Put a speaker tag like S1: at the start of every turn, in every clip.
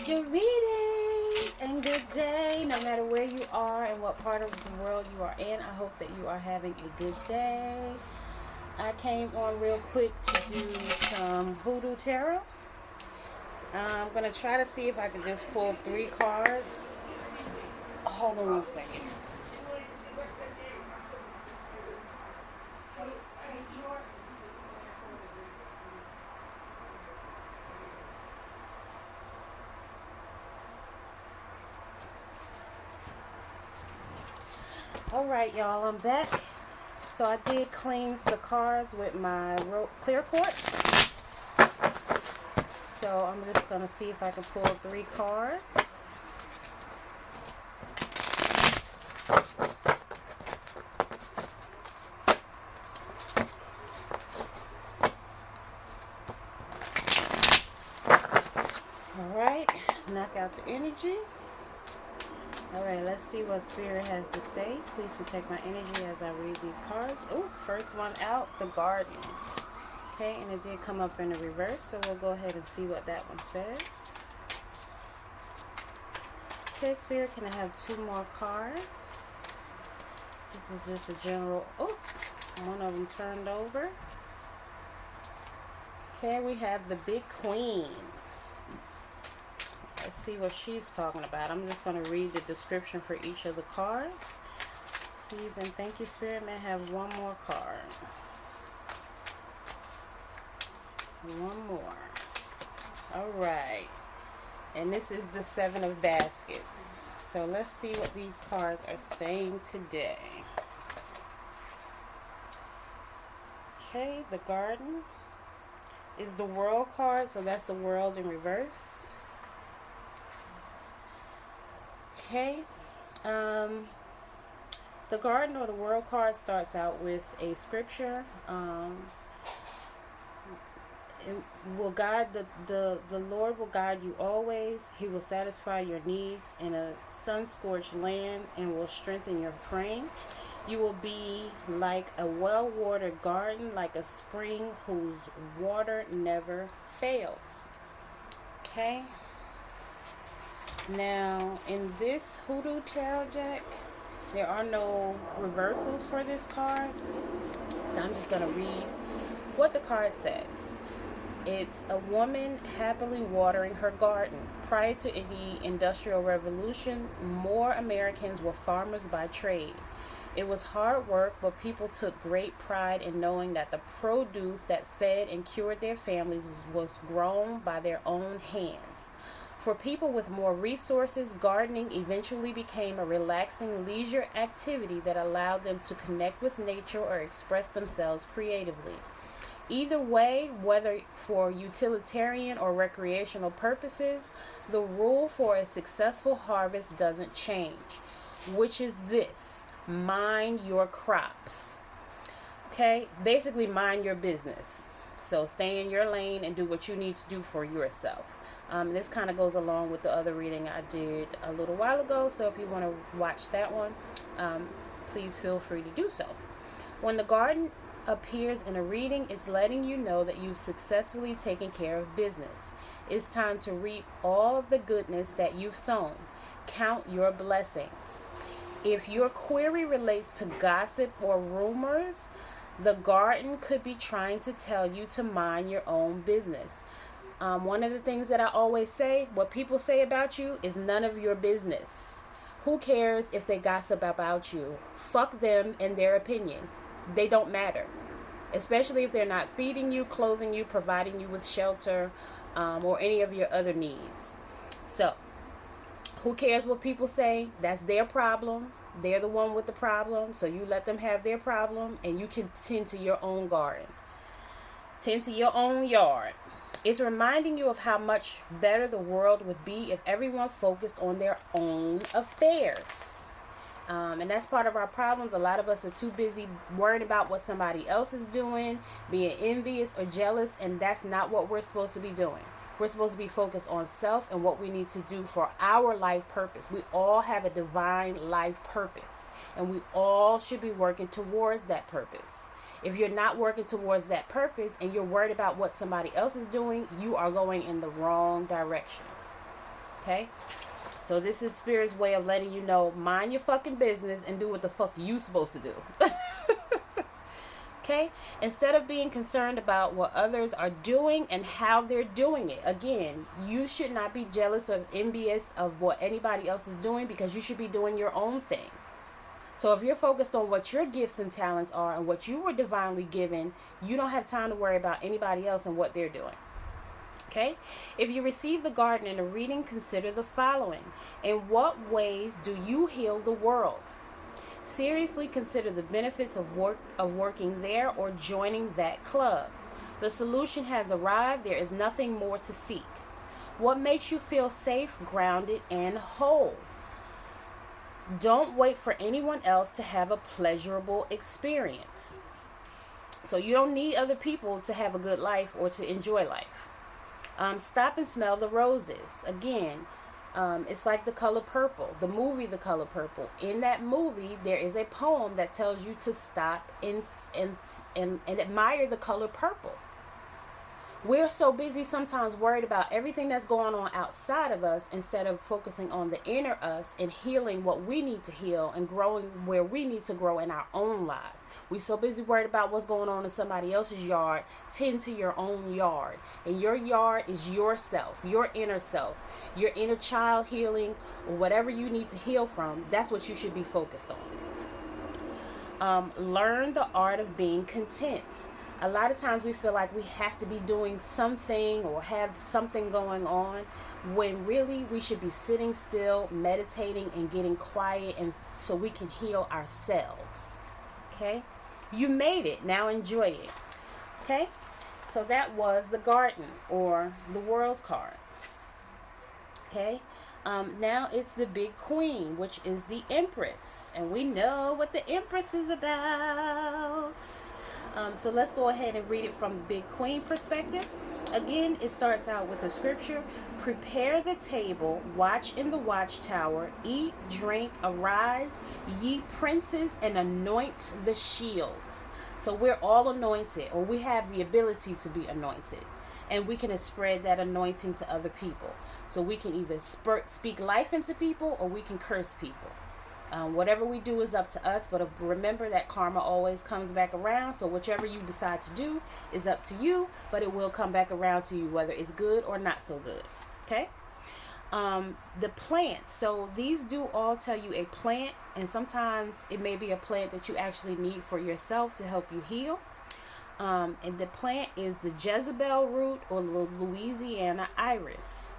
S1: Good reading and good day, no matter where you are and what part of the world you are in. I hope that you are having a good day. I came on real quick to do some Voodoo Tarot. I'm going to try to see if I can just pull 3 cards. Hold on one second. Alright, y'all, I'm back. So I did cleanse the cards with my clear quartz. So I'm just going to see if I can pull 3 cards. Alright, knock out the energy. Alright, let's see what Spirit has to say. Please protect my energy as I read these cards. Oh, first one out, the Garden. Okay, and it did come up in the reverse, so we'll go ahead and see what that one says. Okay, Spirit, can I have 2 more cards? This is just a general... Oh, one of them turned over. Okay, we have the Big Queen. Let's see what she's talking about. I'm just going to read the description for each of the cards. Please and thank you, Spirit. May I have one more card? One more. Alright. And this is the 7 of Baskets. So let's see what these cards are saying today. Okay, the Garden is the World card. So that's the World in reverse. Okay, the Garden or the World card starts out with a scripture. It will guide the Lord will guide you always. He will satisfy your needs in a sun-scorched land and will strengthen your frame. You will be like a well-watered garden, like a spring whose water never fails. Okay. Now, in this Voodoo Tarot deck, there are no reversals for this card. So I'm just going to read what the card says. It's a woman happily watering her garden. Prior to the Industrial Revolution, more Americans were farmers by trade. It was hard work, but people took great pride in knowing that the produce that fed and cured their families was grown by their own hands. For people with more resources, gardening eventually became a relaxing leisure activity that allowed them to connect with nature or express themselves creatively. Either way, whether for utilitarian or recreational purposes, the rule for a successful harvest doesn't change, which is this: mind your crops. Okay? Basically, mind your business. So stay in your lane and do what you need to do for yourself. This kind of goes along with the other reading I did a little while ago. So if you want to watch that one, please feel free to do so. When the Garden appears in a reading, it's letting you know that you've successfully taken care of business. It's time to reap all of the goodness that you've sown. Count your blessings. If your query relates to gossip or rumors, the Garden could be trying to tell you to mind your own business. One of the things that I always say, what people say about you is none of your business. Who cares if they gossip about you? Fuck them and their opinion. They don't matter. Especially if they're not feeding you, clothing you, providing you with shelter, or any of your other needs. So, who cares what people say? That's their problem. They're the one with the problem. So you let them have their problem and you can tend to your own garden. Tend to your own yard. It's reminding you of how much better the world would be if everyone focused on their own affairs. And that's part of our problems. A lot of us are too busy worrying about what somebody else is doing, being envious or jealous, and that's not what we're supposed to be doing. We're supposed to be focused on self and what we need to do for our life purpose. We all have a divine life purpose, and we all should be working towards that purpose. If you're not working towards that purpose and you're worried about what somebody else is doing, you are going in the wrong direction. Okay? So this is Spirit's way of letting you know, mind your fucking business and do what the fuck you supposed to do. Okay? Instead of being concerned about what others are doing and how they're doing it. Again, you should not be jealous or envious of what anybody else is doing, because you should be doing your own thing. So if you're focused on what your gifts and talents are and what you were divinely given, you don't have time to worry about anybody else and what they're doing. Okay? If you receive the garden in a reading, consider the following. In what ways do you heal the world? Seriously consider the benefits of working there or joining that club. The solution has arrived. There is nothing more to seek. What makes you feel safe, grounded, and whole? Don't wait for anyone else to have a pleasurable experience. So you don't need other people to have a good life or to enjoy life. Stop and smell the roses. Again, it's like The Color Purple, the movie The Color Purple. In that movie, there is a poem that tells you to stop and admire the color purple. We're so busy sometimes worried about everything that's going on outside of us instead of focusing on the inner us and healing what we need to heal and growing where we need to grow in our own lives. We're so busy worried about what's going on in somebody else's yard. Tend to your own yard. And your yard is yourself, your inner self, your inner child healing, or whatever you need to heal from. That's what you should be focused on. Learn the art of being content. A lot of times we feel like we have to be doing something or have something going on, when really we should be sitting still, meditating, and getting quiet, and so we can heal ourselves. Okay? You made it. Now enjoy it. Okay? So that was the garden or the world card. Okay? Now it's the big queen, which is the Empress. And we know what the Empress is about. So let's go ahead and read it from the big queen perspective. Again, it starts out with a scripture. Prepare the table, watch in the watchtower, eat, drink, arise, ye princes, and anoint the shields. So we're all anointed, or we have the ability to be anointed. And we can spread that anointing to other people. So we can either speak life into people, or we can curse people. Whatever we do is up to us, but remember that karma always comes back around. So whichever you decide to do is up to you, but it will come back around to you, whether it's good or not so good. Okay? The plants. So these do all tell you a plant, and sometimes it may be a plant that you actually need for yourself to help you heal. And the plant is the Jezebel root or the Louisiana iris.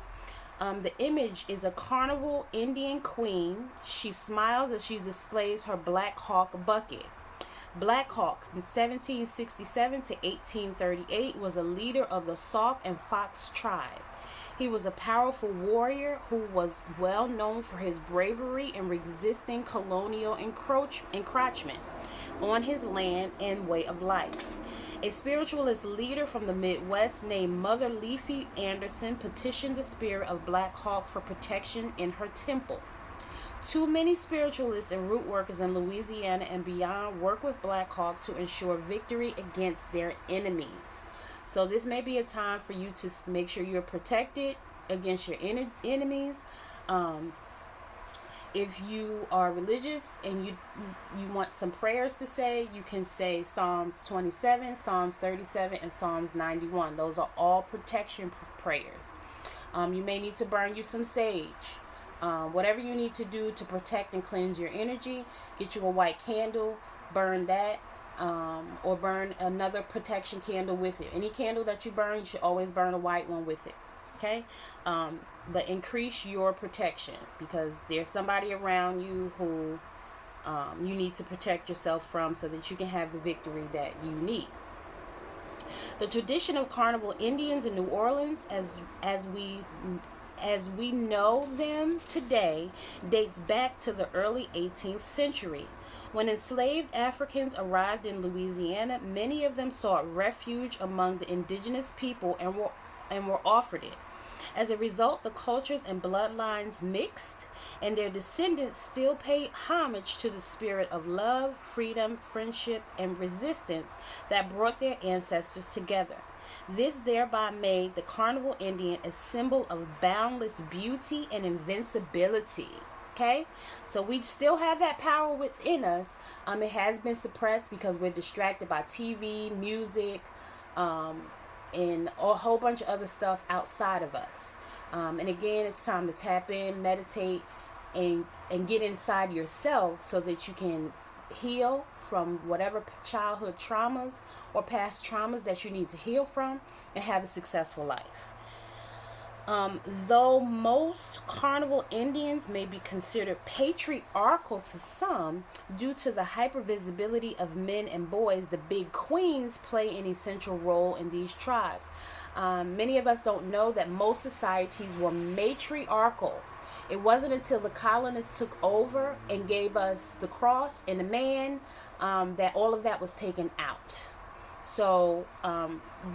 S1: The image is a Carnival Indian queen. She smiles as she displays her Black Hawk bucket. Black Hawk in 1767 to 1838 was a leader of the Sauk and Fox tribe. He was a powerful warrior who was well known for his bravery in resisting colonial encroachment on his land and way of life. A spiritualist leader from the Midwest named Mother Leafy Anderson petitioned the spirit of Black Hawk for protection in her temple. Too many spiritualists and root workers in Louisiana and beyond work with Black Hawk to ensure victory against their enemies. So this may be a time for you to make sure you're protected against your enemies. If you are religious and you want some prayers to say, you can say Psalms 27, Psalms 37, and Psalms 91. Those are all protection prayers. You may need to burn you some sage. Whatever you need to do to protect and cleanse your energy, get you a white candle, burn that, or burn another protection candle with it. Any candle that you burn, you should always burn a white one with it. Okay? But increase your protection, because there's somebody around you who you need to protect yourself from so that you can have the victory that you need. The tradition of Carnival Indians in New Orleans, as we know them today, dates back to the early 18th century. When enslaved Africans arrived in Louisiana, many of them sought refuge among the indigenous people and were offered it. As a result, the cultures and bloodlines mixed, and their descendants still pay homage to the spirit of love, freedom, friendship, and resistance that brought their ancestors together. This thereby made the Carnival Indian a symbol of boundless beauty and invincibility. Okay, so we still have that power within us. It has been suppressed because we're distracted by TV, music, and a whole bunch of other stuff outside of us. And again, it's time to tap in, meditate, and get inside yourself so that you can heal from whatever childhood traumas or past traumas that you need to heal from and have a successful life. Though most Carnival Indians may be considered patriarchal to some due to the hypervisibility of men and boys, the big queens play an essential role in these tribes. Many of us don't know that most societies were matriarchal. It wasn't until the colonists took over and gave us the cross and the man that all of that was taken out. So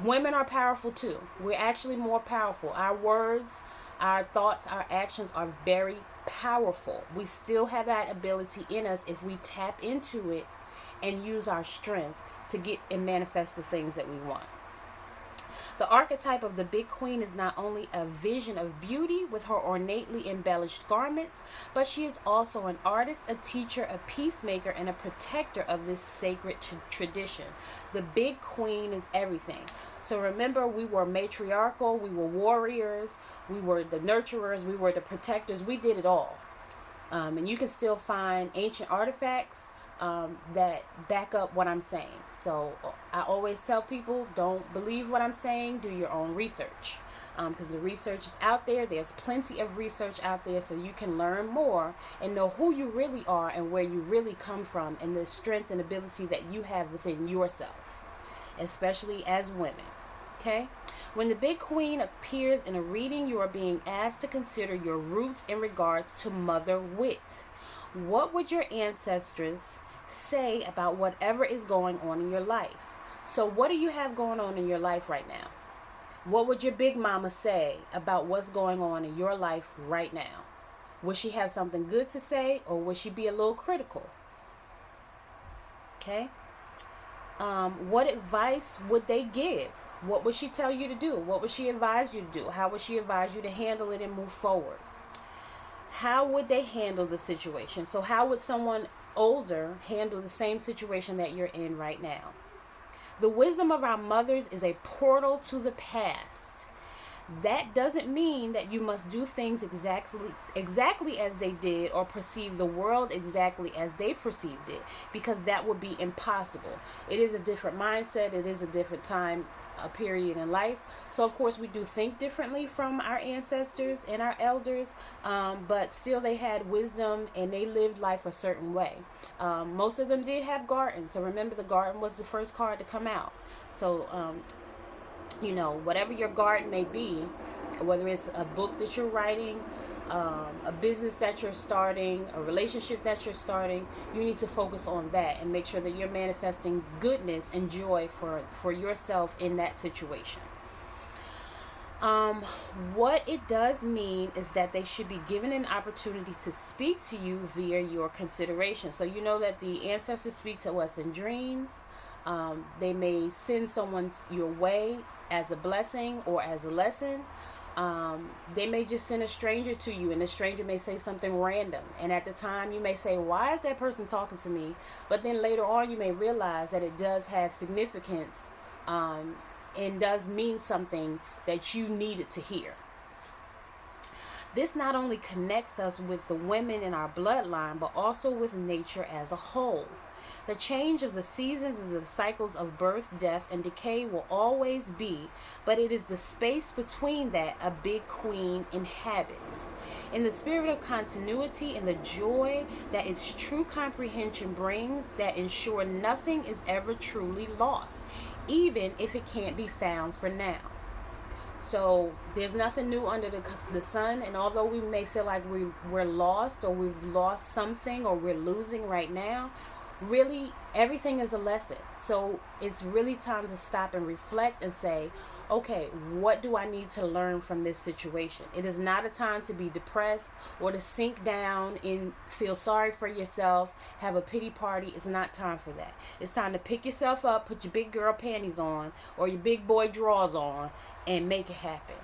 S1: women are powerful too. We're actually more powerful. Our words, our thoughts, our actions are very powerful. We still have that ability in us if we tap into it and use our strength to get and manifest the things that we want. The archetype of the big queen is not only a vision of beauty with her ornately embellished garments, but she is also an artist, a teacher, a peacemaker, and a protector of this sacred tradition. The big queen is everything. So remember, we were matriarchal, we were warriors, we were the nurturers, we were the protectors, we did it all. And you can still find ancient artifacts that back up what I'm saying. So I always tell people, don't believe what I'm saying, do your own research, because the research is out there. There's plenty of research out there, so you can learn more and know who you really are and where you really come from, and the strength and ability that you have within yourself, especially as women. Okay? When the big queen appears in a reading, you are being asked to consider your roots in regards to mother wit. What would your ancestors say about whatever is going on in your life? So what do you have going on in your life right now? What would your big mama say about what's going on in your life right now? Would she have something good to say, or would she be a little critical? Okay. What advice would they give? What would she tell you to do? What would she advise you to do? How would she advise you to handle it and move forward? How would they handle the situation? So how would someone older handle the same situation that you're in right now? The wisdom of our mothers is a portal to the past. That doesn't mean that you must do things exactly as they did, or perceive the world exactly as they perceived it, because that would be impossible. It is a different mindset. It is a different time, a period in life. So of course we do think differently from our ancestors and our elders, but still they had wisdom and they lived life a certain way. Most of them did have gardens. So remember, the garden was the first card to come out. So you know, whatever your garden may be, whether it's a book that you're writing, a business that you're starting, a relationship that you're starting, you need to focus on that and make sure that you're manifesting goodness and joy for yourself in that situation. What it does mean is that they should be given an opportunity to speak to you via your consideration. So you know that the ancestors speak to us in dreams. They may send someone your way as a blessing or as a lesson. They may just send a stranger to you, and the stranger may say something random, and at the time you may say, why is that person talking to me? But then later on you may realize that it does have significance, and does mean something that you needed to hear. This not only connects us with the women in our bloodline, but also with nature as a whole. The change of the seasons and the cycles of birth, death, and decay will always be, but it is the space between that a big queen inhabits. In the spirit of continuity and the joy that its true comprehension brings, that ensure nothing is ever truly lost, even if it can't be found for now. So there's nothing new under the sun, and although we may feel like we're lost, or we've lost something, or we're losing right now, Really, everything is a lesson. So it's really time to stop and reflect and say, okay, what do I need to learn from this situation? It is not a time to be depressed or to sink down and feel sorry for yourself, have a pity party. It's not time for that. It's time to pick yourself up, put your big girl panties on or your big boy drawers on, and make it happen.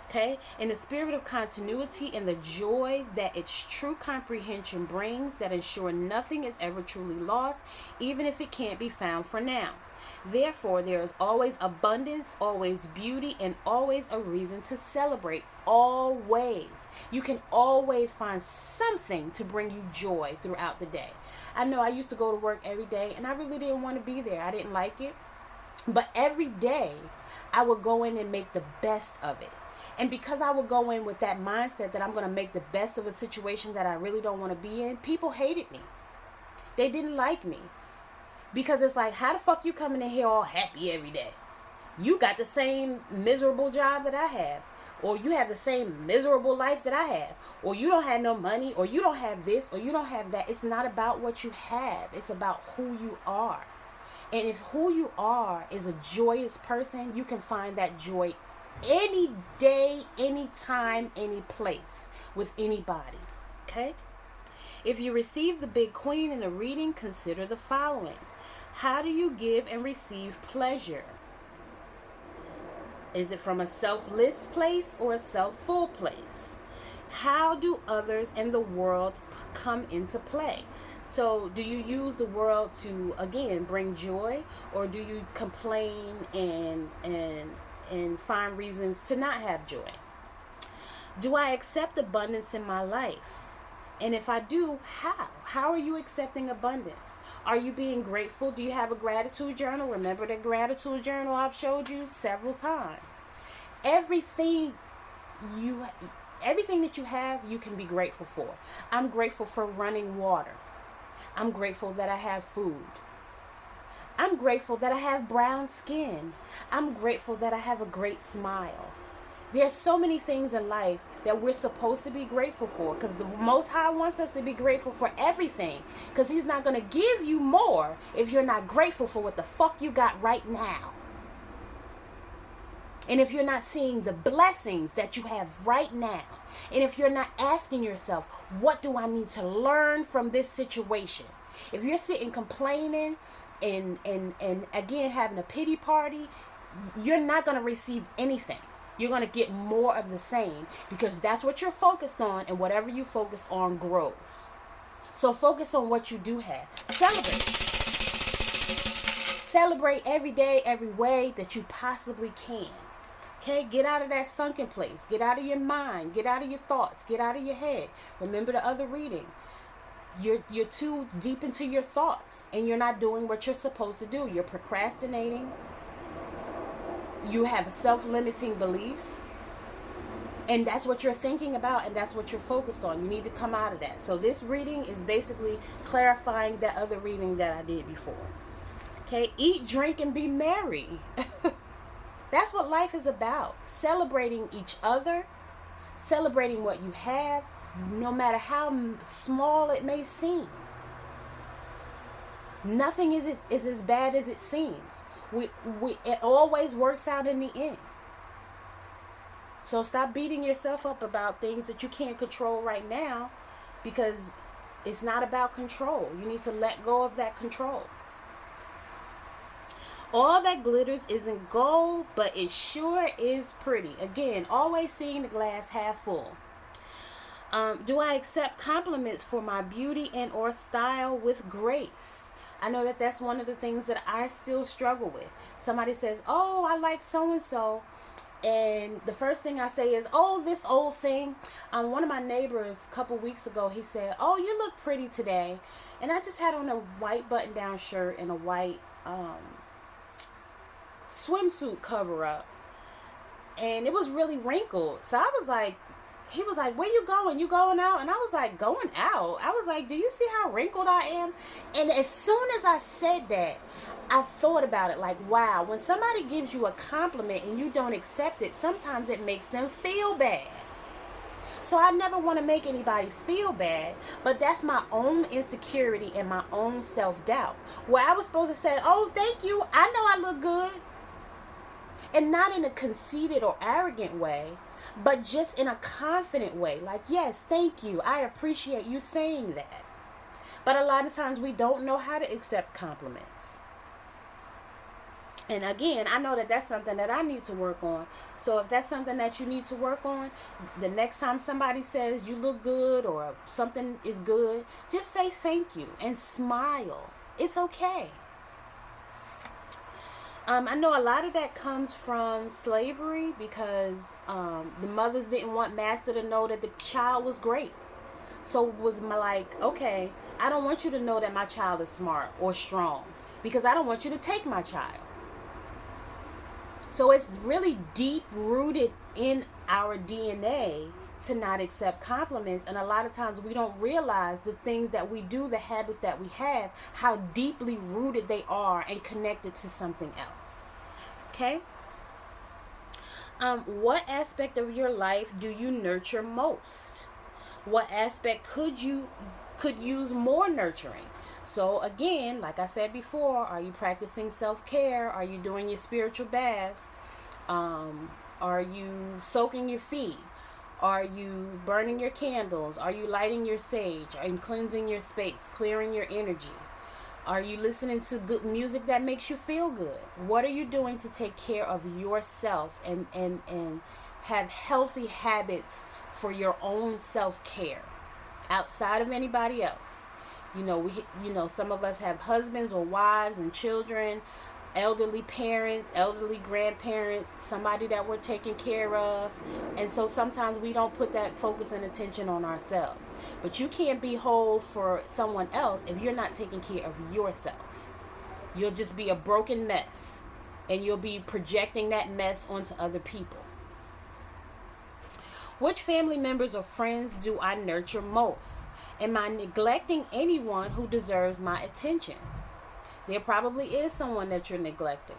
S1: Okay, in the spirit of continuity and the joy that its true comprehension brings, that ensure nothing is ever truly lost, even if it can't be found for now. Therefore, there is always abundance, always beauty, and always a reason to celebrate. Always. You can always find something to bring you joy throughout the day. I know I used to go to work every day, and I really didn't want to be there. I didn't like it. But every day, I would go in and make the best of it. And because I would go in with that mindset that I'm going to make the best of a situation that I really don't want to be in, people hated me. They didn't like me. Because it's like, how the fuck you coming in here all happy every day? You got the same miserable job that I have. Or you have the same miserable life that I have. Or you don't have no money. Or you don't have this. Or you don't have that. It's not about what you have. It's about who you are. And if who you are is a joyous person, you can find that joy any day, any time, any place with anybody. Okay? If you receive the Big Queen in a reading, consider the following. How do you give and receive pleasure? Is it from a selfless place or a self-full place? How do others and the world come into play? So do you use the world to, again, bring joy, or do you complain and find reasons to not have joy? Do I accept abundance in my life? And if I do, how? How are you accepting abundance? Are you being grateful? Do you have a gratitude journal? Remember the gratitude journal I've showed you several times. Everything that you have, you can be grateful for. I'm grateful for running water. I'm grateful that I have food. I'm grateful that I have brown skin. I'm grateful that I have a great smile. There's so many things in life that we're supposed to be grateful for, because the Most High wants us to be grateful for everything, because he's not going to give you more if you're not grateful for what the fuck you got right now. And if you're not seeing the blessings that you have right now, and if you're not asking yourself, what do I need to learn from this situation? If you're sitting complaining and again having a pity party, you're not going to receive anything. You're going to get more of the same, because that's what you're focused on, and whatever you focus on grows. So focus on what you do have. Celebrate. Celebrate every day, every way that you possibly can. Okay, get out of that sunken place. Get out of your mind. Get out of your thoughts. Get out of your head. Remember the other reading. You're too deep into your thoughts, and you're not doing what you're supposed to do. You're procrastinating. You have self-limiting beliefs, and that's what you're thinking about, and that's what you're focused on. You need to come out of that. So this reading is basically clarifying that other reading that I did before. Okay, eat, drink, and be merry. That's what life is about. Celebrating each other, celebrating what you have, no matter how small it may seem. Nothing is as bad as it seems. It always works out in the end. So stop beating yourself up about things that you can't control right now, because it's not about control. You need to let go of that control. All that glitters isn't gold, but it sure is pretty. Again, always seeing the glass half full. Do I accept compliments for my beauty and or style with grace? I know that that's one of the things that I still struggle with. Somebody says, oh, I like so-and-so. And the first thing I say is, oh, this old thing. One of my neighbors a couple weeks ago, he said, oh, you look pretty today. And I just had on a white button-down shirt and a white swimsuit cover-up. And it was really wrinkled. So I was like, he was like, where you going? You going out? And I was like, going out? I was like, do you see how wrinkled I am? And as soon as I said that, I thought about it like, wow, when somebody gives you a compliment and you don't accept it, sometimes it makes them feel bad. So I never want to make anybody feel bad, but that's my own insecurity and my own self-doubt. Where I was supposed to say, oh, thank you, I know I look good. And not in a conceited or arrogant way, but just in a confident way. Like, yes, thank you, I appreciate you saying that. But a lot of times we don't know how to accept compliments. And again, I know that that's something that I need to work on. So if that's something that you need to work on, the next time somebody says you look good or something is good, just say thank you and smile. It's okay. I know a lot of that comes from slavery because the mothers didn't want master to know that the child was great. So it was like, okay, I don't want you to know that my child is smart or strong because I don't want you to take my child. So it's really deep rooted in our DNA to not accept compliments. And a lot of times we don't realize the things that we do, the habits that we have, how deeply rooted they are and connected to something else. Okay? What aspect of your life do you nurture most? What aspect could use more nurturing? So again, like I said before, are you practicing self-care? Are you doing your spiritual baths? Are you soaking your feet? Are you burning your candles? Are you lighting your sage? Are you cleansing your space, clearing your energy? Are you listening to good music that makes you feel good? What are you doing to take care of yourself and have healthy habits for your own self-care outside of anybody else? Some of us have husbands or wives and children, elderly parents, elderly grandparents, somebody that we're taking care of. And so sometimes we don't put that focus and attention on ourselves. But you can't be whole for someone else if you're not taking care of yourself. You'll just be a broken mess. And you'll be projecting that mess onto other people. Which family members or friends do I nurture most? Am I neglecting anyone who deserves my attention? There probably is someone that you're neglecting.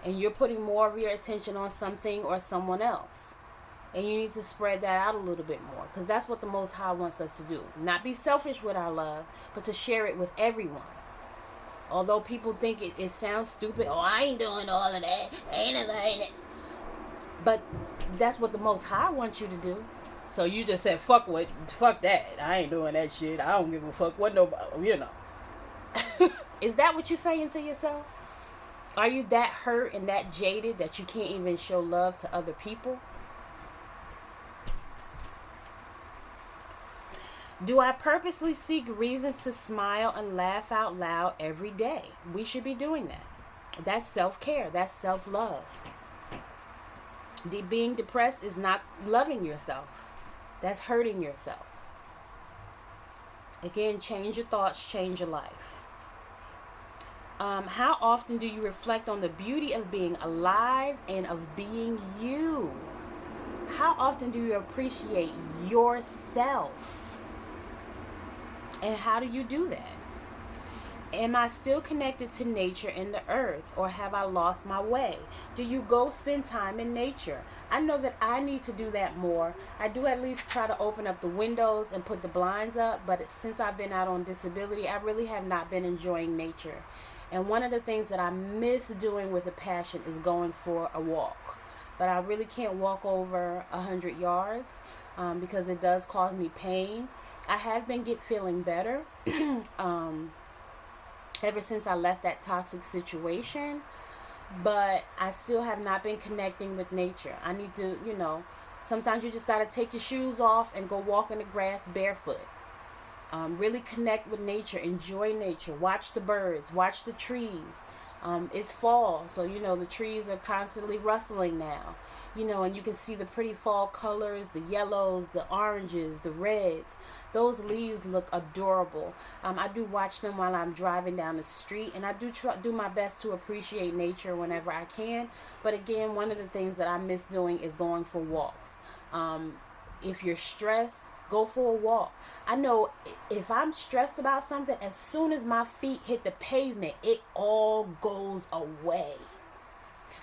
S1: And you're putting more of your attention on something or someone else. And you need to spread that out a little bit more. Because that's what the Most High wants us to do. Not be selfish with our love, but to share it with everyone. Although people think it sounds stupid. Oh, I ain't doing all of that. Ain't it. But that's what the Most High wants you to do. So you just said, fuck that. I ain't doing that shit. I don't give a fuck what nobody, Is that what you're saying to yourself? Are you that hurt and that jaded that you can't even show love to other people? Do I purposely seek reasons to smile and laugh out loud every day? We should be doing that. That's self-care. That's self-love. Being depressed is not loving yourself. That's hurting yourself. Again, change your thoughts, change your life. How often do you reflect on the beauty of being alive and of being you? How often do you appreciate yourself? And how do you do that? Am I still connected to nature and the earth, or have I lost my way? Do you go spend time in nature? I know that I need to do that more. I do at least try to open up the windows and put the blinds up, but since I've been out on disability, I really have not been enjoying nature. And one of the things that I miss doing with a passion is going for a walk. But I really can't walk over 100 yards because it does cause me pain. I have been feeling better. Ever since I left that toxic situation, but I still have not been connecting with nature. I need to, sometimes you just got to take your shoes off and go walk in the grass barefoot. Really connect with nature, enjoy nature, watch the birds, watch the trees. It's fall, so the trees are constantly rustling now. And you can see the pretty fall colors, the yellows, the oranges, the reds. Those leaves look adorable. I do watch them while I'm driving down the street, and I do my best to appreciate nature whenever I can. But again, one of the things that I miss doing is going for walks. If you're stressed, go for a walk. I know if I'm stressed about something, as soon as my feet hit the pavement, it all goes away.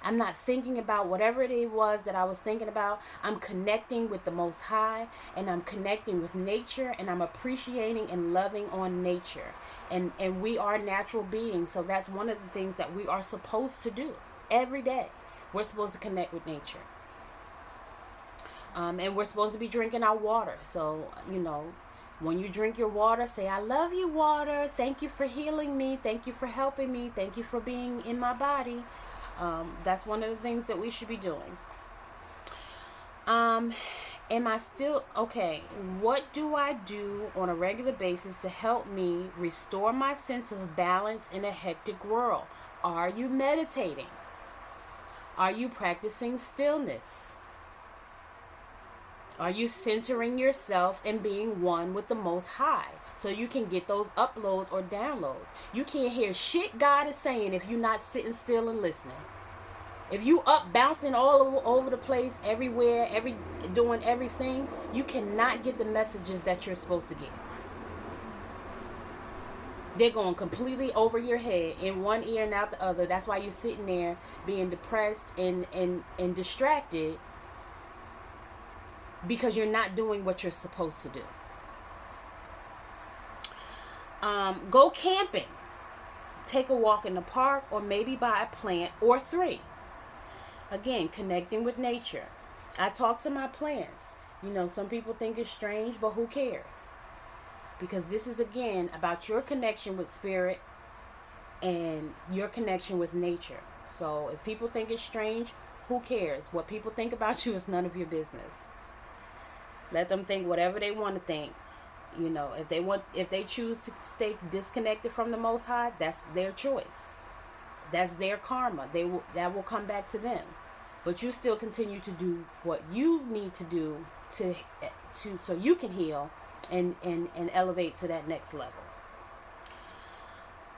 S1: I'm not thinking about whatever it was that I was thinking about. I'm connecting with the Most High, and I'm connecting with nature, and I'm appreciating and loving on nature. And we are natural beings, so that's one of the things that we are supposed to do every day. We're supposed to connect with nature. And we're supposed to be drinking our water. So, when you drink your water, say, I love you, water. Thank you for healing me. Thank you for helping me. Thank you for being in my body. That's one of the things that we should be doing. Am I still, okay, what do I do on a regular basis to help me restore my sense of balance in a hectic world? Are you meditating? Are you practicing stillness? Are you centering yourself and being one with the Most High so you can get those uploads or downloads? You can't hear shit God is saying if you're not sitting still and listening. If you up bouncing all over the place, everywhere, doing everything, you cannot get the messages that you're supposed to get. They're going completely over your head in one ear and out the other. That's why you're sitting there being depressed and distracted, because you're not doing what you're supposed to do. Go camping. Take a walk in the park, or maybe buy a plant or 3. Again, connecting with nature. I talk to my plants. Some people think it's strange, but who cares? Because this is, again, about your connection with spirit and your connection with nature. So if people think it's strange, who cares? What people think about you is none of your business. Let them think whatever they want to think. If they choose to stay disconnected from the Most High, that's their choice. That's their karma. That will come back to them. But you still continue to do what you need to do to so you can heal and elevate to that next level.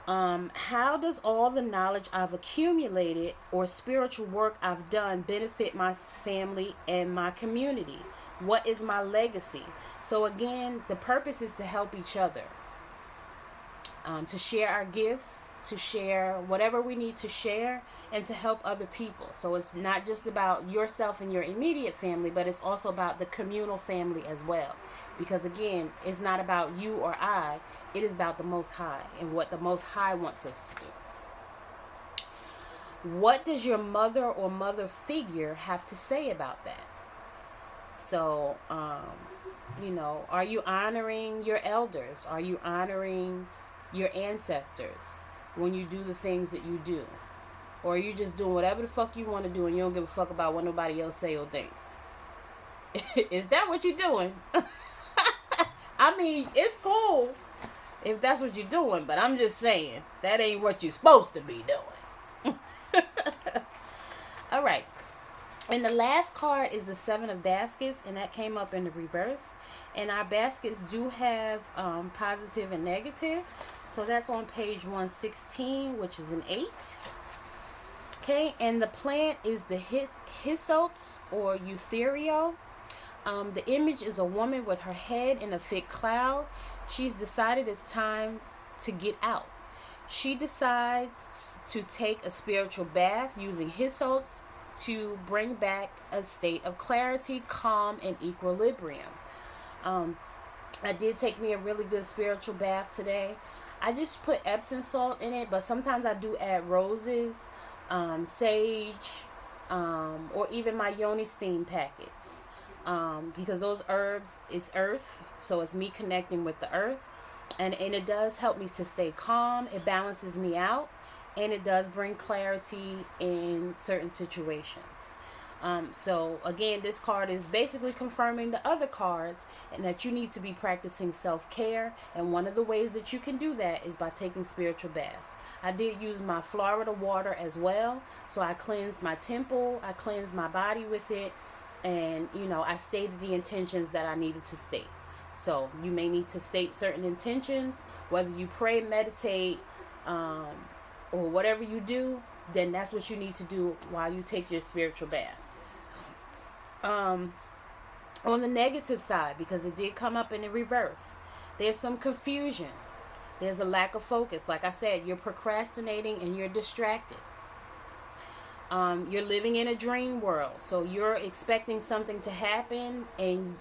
S1: How does all the knowledge I've accumulated or spiritual work I've done benefit my family and my community? What is my legacy? So again, the purpose is to help each other, to share our gifts, to share whatever we need to share, and to help other people. So it's not just about yourself and your immediate family, but it's also about the communal family as well. Because again, it's not about you or I. It is about the Most High and what the Most High wants us to do. What does your mother or mother figure have to say about that? So, are you honoring your elders? Are you honoring your ancestors when you do the things that you do? Or are you just doing whatever the fuck you want to do and you don't give a fuck about what nobody else say or think? Is that what you're doing? I mean, it's cool if that's what you're doing, but I'm just saying, that ain't what you're supposed to be doing. All right. And the last card is the 7 of baskets, and that came up in the reverse. And our baskets do have positive and negative. So that's on page 116, which is an 8. Okay, and the plant is the hyssops or eutherio. The image is a woman with her head in a thick cloud. She's decided it's time to get out. She decides to take a spiritual bath using hyssops to bring back a state of clarity, calm, and equilibrium. I did take me a really good spiritual bath today. I just put Epsom salt in it, but sometimes I do add roses, sage, or even my yoni steam packets. Because those herbs, it's earth, so it's me connecting with the earth. And it does help me to stay calm. It balances me out. And it does bring clarity in certain situations. So again, this card is basically confirming the other cards, and that you need to be practicing self-care. And one of the ways that you can do that is by taking spiritual baths. I did use my Florida water as well. So I cleansed my temple. I cleansed my body with it. And, I stated the intentions that I needed to state. So you may need to state certain intentions, whether you pray, meditate, or whatever you do, then that's what you need to do while you take your spiritual bath. On the negative side, because it did come up in the reverse, there's some confusion. There's a lack of focus. Like I said, you're procrastinating and you're distracted. You're living in a dream world. So you're expecting something to happen, and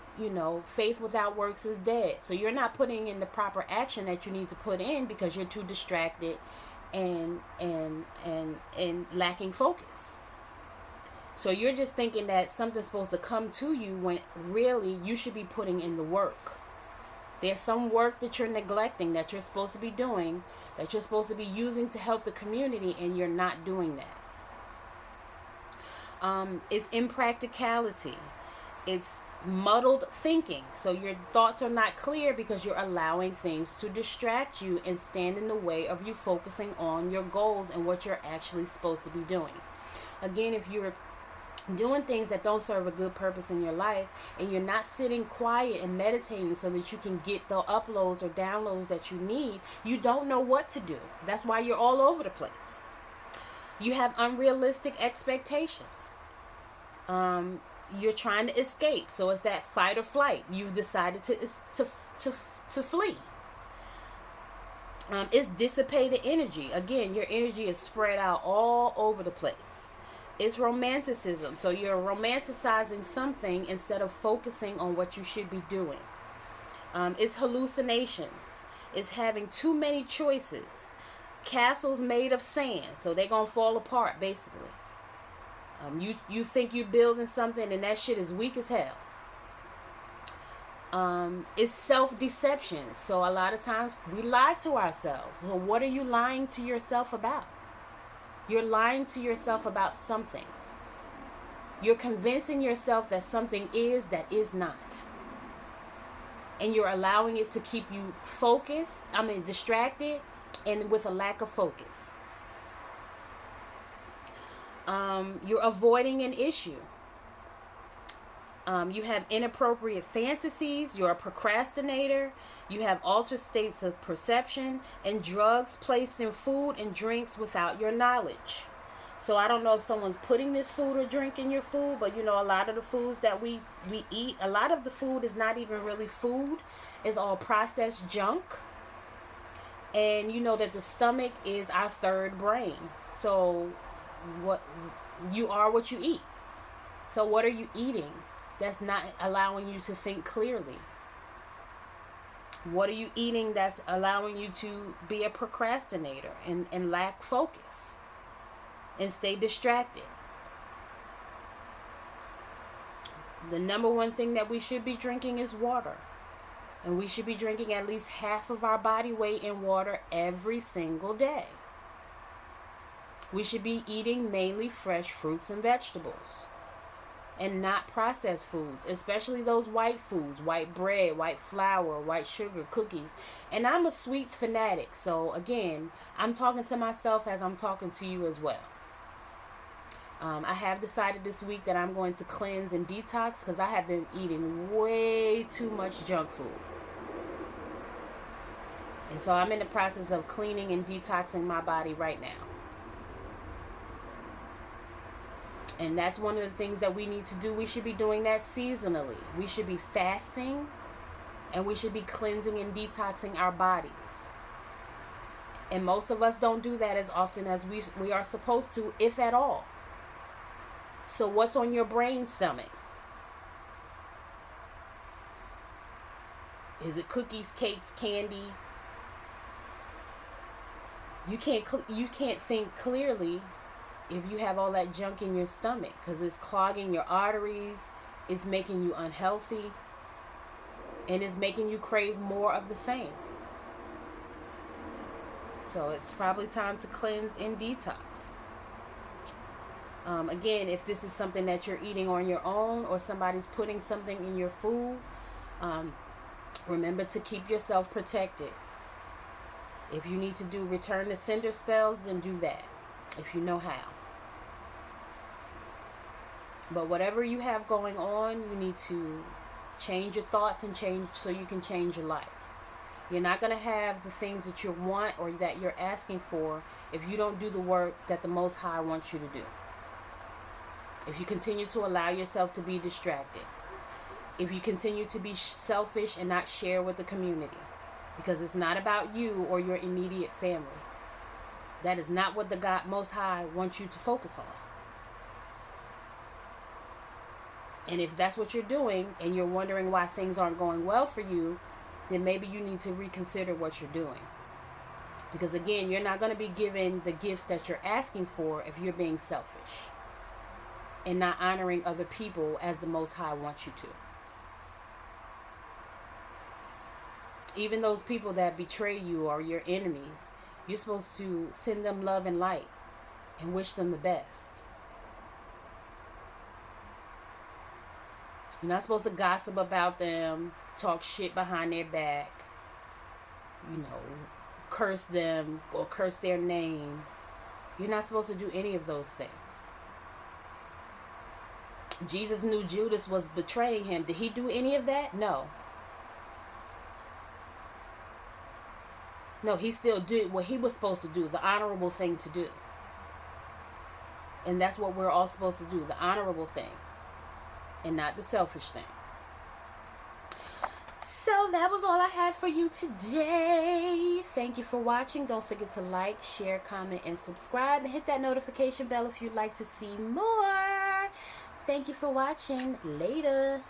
S1: faith without works is dead. So you're not putting in the proper action that you need to put in because you're too distracted and lacking focus. So you're just thinking that something's supposed to come to you when really you should be putting in the work. There's some work that you're neglecting, that you're supposed to be doing, that you're supposed to be using to help the community, and you're not doing that. It's impracticality. It's muddled thinking. So your thoughts are not clear because you're allowing things to distract you and stand in the way of you focusing on your goals and what you're actually supposed to be doing. Again, if you're doing things that don't serve a good purpose in your life, and you're not sitting quiet and meditating so that you can get the uploads or downloads that you need, you don't know what to do. That's why you're all over the place. You have unrealistic expectations. You're trying to escape, so it's that fight or flight. You've decided to flee. It's dissipated energy. Again, your energy is spread out all over the place. It's romanticism. So you're romanticizing something instead of focusing on what you should be doing. It's hallucinations. It's having too many choices. Castles made of sand, so they're going to fall apart, basically. You think you're building something, and that shit is weak as hell. It's self-deception. So a lot of times we lie to ourselves. So what are you lying to yourself about? You're lying to yourself about something. You're convincing yourself that something is that is not. And you're allowing it to keep you distracted and with a lack of focus. You're avoiding an issue. You have inappropriate fantasies. You're a procrastinator. You have altered states of perception, and drugs placed in food and drinks without your knowledge. So I don't know if someone's putting this food or drink in your food, but a lot of the foods that we eat, a lot of the food is not even really food. It's all processed junk. And you know that the stomach is our third brain. So you are what you eat. So what are you eating that's not allowing you to think clearly? What are you eating that's allowing you to be a procrastinator and lack focus and stay distracted? The number one thing that we should be drinking is water. And we should be drinking at least half of our body weight in water every single day. We should be eating mainly fresh fruits and vegetables, and not processed foods, especially those white foods, white bread, white flour, white sugar, cookies. And I'm a sweets fanatic, so again, I'm talking to myself as I'm talking to you as well. I have decided this week that I'm going to cleanse and detox because I have been eating way too much junk food. And so I'm in the process of cleaning and detoxing my body right now. And that's one of the things that we need to do. We should be doing that seasonally. We should be fasting, and we should be cleansing and detoxing our bodies. And most of us don't do that as often as we are supposed to, if at all. So what's on your brain stomach? Is it cookies, cakes, candy? You can't think clearly if you have all that junk in your stomach, because it's clogging your arteries, it's making you unhealthy, and it's making you crave more of the same. So it's probably time to cleanse and detox. Again, if this is something that you're eating on your own, or somebody's putting something in your food, remember to keep yourself protected. If you need to return to sender spells, then do that, if you know how. But whatever you have going on, you need to change your thoughts and change so you can change your life. You're not going to have the things that you want or that you're asking for if you don't do the work that the Most High wants you to do. If you continue to allow yourself to be distracted. If you continue to be selfish and not share with the community. Because it's not about you or your immediate family. That is not what the God Most High wants you to focus on. And if that's what you're doing and you're wondering why things aren't going well for you, then maybe you need to reconsider what you're doing. Because again, you're not going to be given the gifts that you're asking for if you're being selfish and not honoring other people as the Most High wants you to. Even those people that betray you or your enemies, you're supposed to send them love and light and wish them the best. You're not supposed to gossip about them, talk shit behind their back, curse them or curse their name. You're not supposed to do any of those things. Jesus knew Judas was betraying him. Did he do any of that? No. No, he still did what he was supposed to do, the honorable thing to do. And that's what we're all supposed to do, the honorable thing, and not the selfish thing. So that was all I had for you today. Thank you for watching. Don't forget to like, share, comment, and subscribe. And hit that notification bell if you'd like to see more. Thank you for watching. Later.